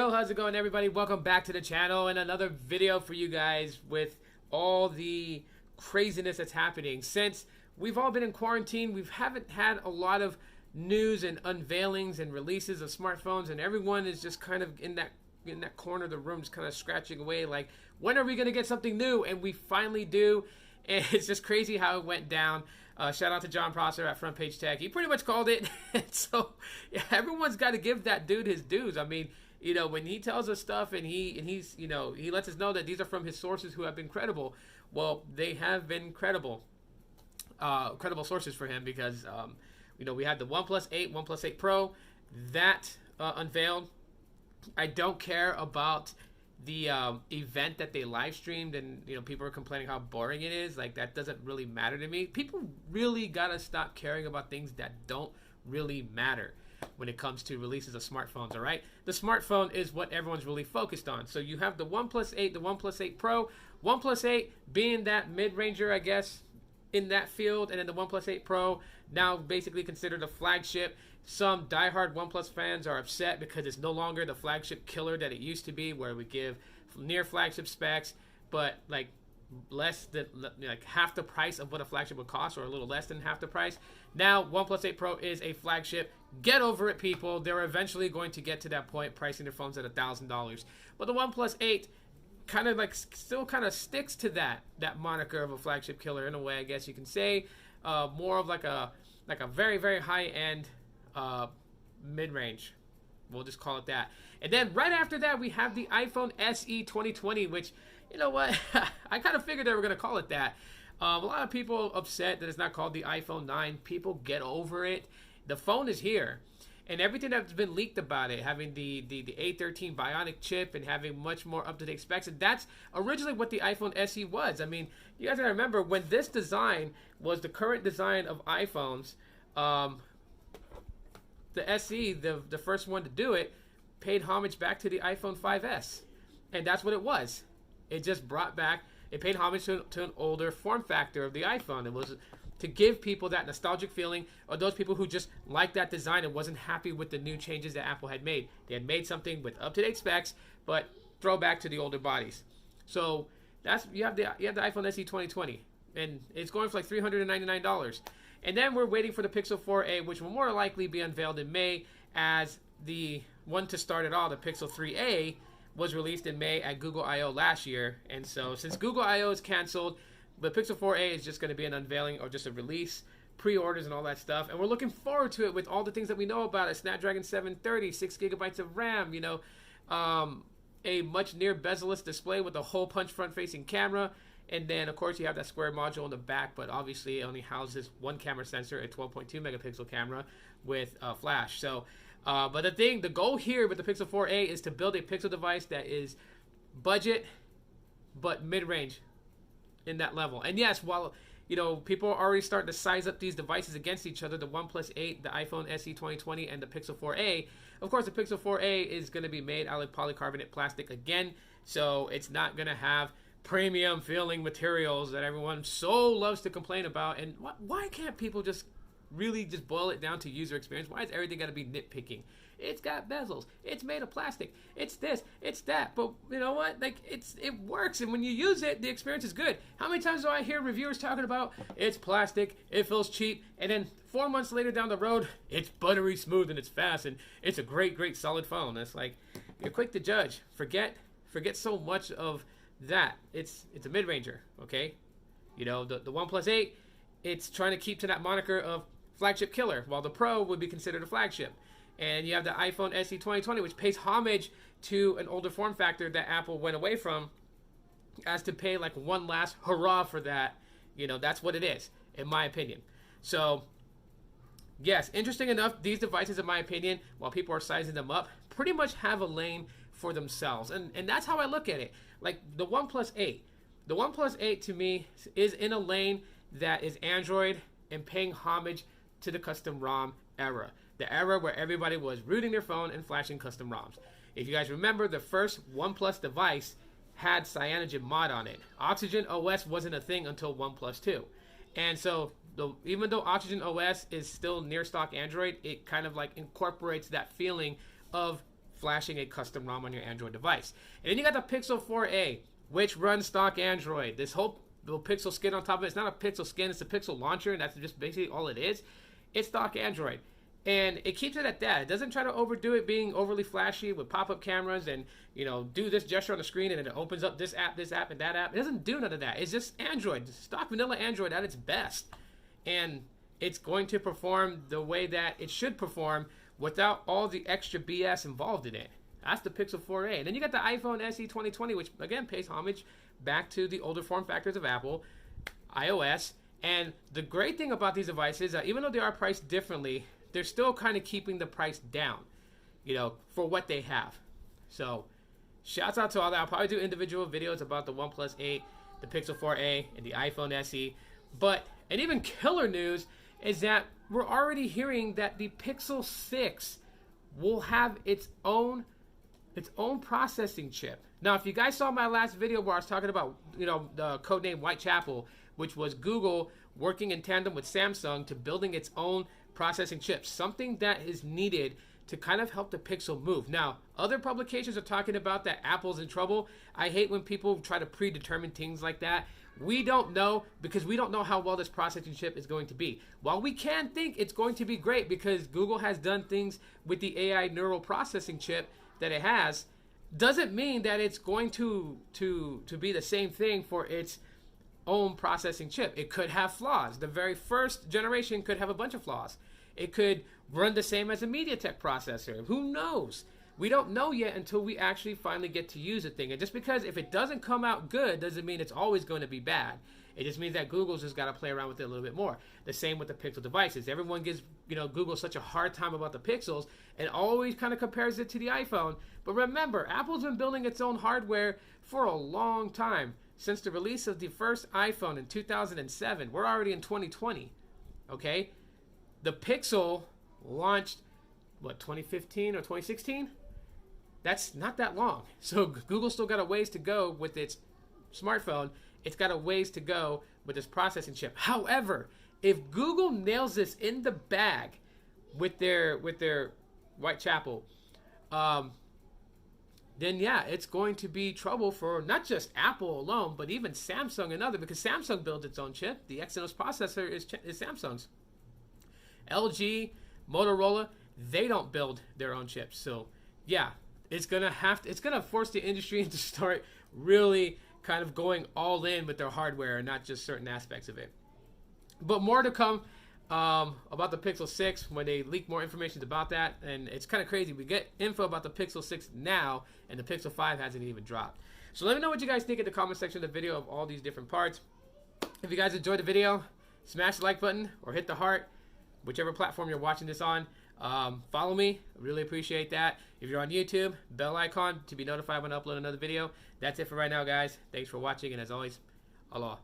Yo, how's it going, everybody? Welcome back to the channel and another video for you guys with all the craziness that's happening. Since we've all been in quarantine, we haven't had a lot of news and unveilings and releases of smartphones, and everyone is just kind of in that corner of the room, just kind of scratching away like, when are we going to get something new? And we finally do, and it's just crazy how it went down. Shout out to John Prosser at Front Page Tech. He pretty much called it. So yeah, everyone's got to give that dude his dues. I mean, you know, when he tells us stuff and he's you know, he lets us know that these are from his sources who have been credible. Well, they have been credible sources for him, because you know, we had the OnePlus 8, OnePlus 8 Pro that unveiled. I don't care about the event that they live streamed, and you know, people are complaining how boring it is. Like, that doesn't really matter to me. People really gotta stop caring about things that don't really matter when it comes to releases of smartphones. All right, the smartphone is what everyone's really focused on. So you have the OnePlus 8, the OnePlus 8 Pro, OnePlus 8 being that mid-ranger, I guess, in that field, and then the OnePlus 8 Pro now basically considered a flagship. Some diehard OnePlus fans are upset because it's no longer the flagship killer that it used to be, where we give near flagship specs, but like less than, like, half the price of what a flagship would cost, or a little less than half the price. Now OnePlus 8 Pro is a flagship. Get over it, people. They're eventually going to get to that point, pricing their phones at $1,000. But the OnePlus 8 kind of like still kind of sticks to that moniker of a flagship killer in a way, I guess you can say. More of like a very, very high end mid-range, we'll just call it that. And then right after that, we have the iPhone SE 2020, which, you know what, I kind of figured they were going to call it that. A lot of people upset that it's not called the iPhone 9. People, get over it. The phone is here, and everything that's been leaked about it, having the A13 Bionic chip and having much more up-to-date specs, and that's originally what the iPhone SE was. I mean, you guys gotta remember, when this design was the current design of iPhones, the SE, the first one to do it, paid homage back to the iPhone 5S. And that's what it was. It just brought back, it paid homage to an older form factor of the iPhone. It was to give people that nostalgic feeling, or those people who just liked that design and wasn't happy with the new changes that Apple had made. They had made something with up-to-date specs, but throwback to the older bodies. So that's, you have the iPhone SE 2020, and it's going for like $399. And then we're waiting for the Pixel 4a, which will more likely be unveiled in May, as the one to start it all, the Pixel 3a, was released in May at Google I/O last year. And so since Google I/O is canceled, the Pixel 4a is just going to be an unveiling, or just a release, pre-orders and all that stuff. And we're looking forward to it with all the things that we know about it. Snapdragon 730, 6 gigabytes of RAM, you know, a much near bezel-less display with a hole punch front-facing camera. And then, of course, you have that square module in the back, but obviously it only houses one camera sensor, a 12.2 megapixel camera with flash. So, but the goal here with the Pixel 4a is to build a Pixel device that is budget, but mid-range in that level. And yes, while, you know, people are already starting to size up these devices against each other, the OnePlus 8, the iPhone SE 2020, and the Pixel 4a, of course, the Pixel 4a is going to be made out of polycarbonate plastic again, so it's not going to have premium feeling materials that everyone so loves to complain about. And why can't people just really just boil it down to user experience? Why is everything got to be nitpicking? It's got bezels, it's made of plastic, it's this, it's that. But you know what, like, it works, and when you use it, the experience is good. How many times do I hear reviewers talking about it's plastic, it feels cheap, and then 4 months later down the road, it's buttery smooth and it's fast and it's a great solid phone? It's like, you're quick to judge. Forget so much of that. It's a mid-ranger, okay? You know, the OnePlus 8, it's trying to keep to that moniker of flagship killer, while the Pro would be considered a flagship. And you have the iPhone SE 2020, which pays homage to an older form factor that Apple went away from, as to pay like one last hurrah for that. You know, that's what it is, in my opinion. So, yes, interesting enough, these devices, in my opinion, while people are sizing them up, pretty much have a lane for themselves. And that's how I look at it. Like the OnePlus 8. The OnePlus 8 to me is in a lane that is Android and paying homage to the custom ROM era. The era where everybody was rooting their phone and flashing custom ROMs. If you guys remember, the first OnePlus device had Cyanogen mod on it. Oxygen OS wasn't a thing until OnePlus 2. And so even though Oxygen OS is still near stock Android, it kind of like incorporates that feeling of flashing a custom ROM on your Android device. And then you got the Pixel 4a, which runs stock Android. This whole little Pixel skin on top of it, it's not a Pixel skin, it's a Pixel launcher, and that's just basically all it is. It's stock Android. And it keeps it at that. It doesn't try to overdo it being overly flashy with pop-up cameras and, you know, do this gesture on the screen and it opens up this app, and that app. It doesn't do none of that. It's just Android, stock vanilla Android at its best. And it's going to perform the way that it should perform without all the extra BS involved in it. That's the Pixel 4a. And then you got the iPhone SE 2020, which again pays homage back to the older form factors of Apple, iOS. And the great thing about these devices, even though they are priced differently, they're still kind of keeping the price down, you know, for what they have. So shouts out to all that. I'll probably do individual videos about the OnePlus 8, the Pixel 4a, and the iPhone SE. But, and even killer news is that we're already hearing that the Pixel 6 will have its own processing chip. Now, if you guys saw my last video where I was talking about, you know, the codename Whitechapel, which was Google working in tandem with Samsung to building its own processing chips, something that is needed to kind of help the Pixel move. Now, other publications are talking about that Apple's in trouble. I hate when people try to predetermine things like that. We don't know, because we don't know how well this processing chip is going to be. While we can think it's going to be great because Google has done things with the AI neural processing chip that it has, doesn't mean that it's going to be the same thing for its own processing chip. It could have flaws. The very first generation could have a bunch of flaws. It could run the same as a MediaTek processor. Who knows? We don't know yet until we actually finally get to use the thing. And just because if it doesn't come out good doesn't mean it's always going to be bad. It just means that Google's just got to play around with it a little bit more. The same with the Pixel devices. Everyone gives, you know, Google such a hard time about the Pixels and always kind of compares it to the iPhone. But remember, Apple's been building its own hardware for a long time. Since the release of the first iPhone in 2007, we're already in 2020, okay? The Pixel launched, what, 2015 or 2016? That's not that long. So Google still got a ways to go with its smartphone. It's got a ways to go with its processing chip. However, if Google nails this in the bag with their Whitechapel, then yeah, it's going to be trouble for not just Apple alone, but even Samsung and other, because Samsung builds its own chip. The Exynos processor is Samsung's. LG, Motorola, they don't build their own chips. So yeah, it's gonna force the industry to start really kind of going all in with their hardware and not just certain aspects of it. But more to come about the Pixel 6 when they leak more information about that. And it's kind of crazy. We get info about the Pixel 6 now, and the Pixel 5 hasn't even dropped. So let me know what you guys think in the comment section of the video of all these different parts. If you guys enjoyed the video, smash the like button or hit the heart, whichever platform you're watching this on. Follow me. I really appreciate that. If you're on YouTube, bell icon to be notified when I upload another video. That's it for right now, guys. Thanks for watching, and as always, aloha.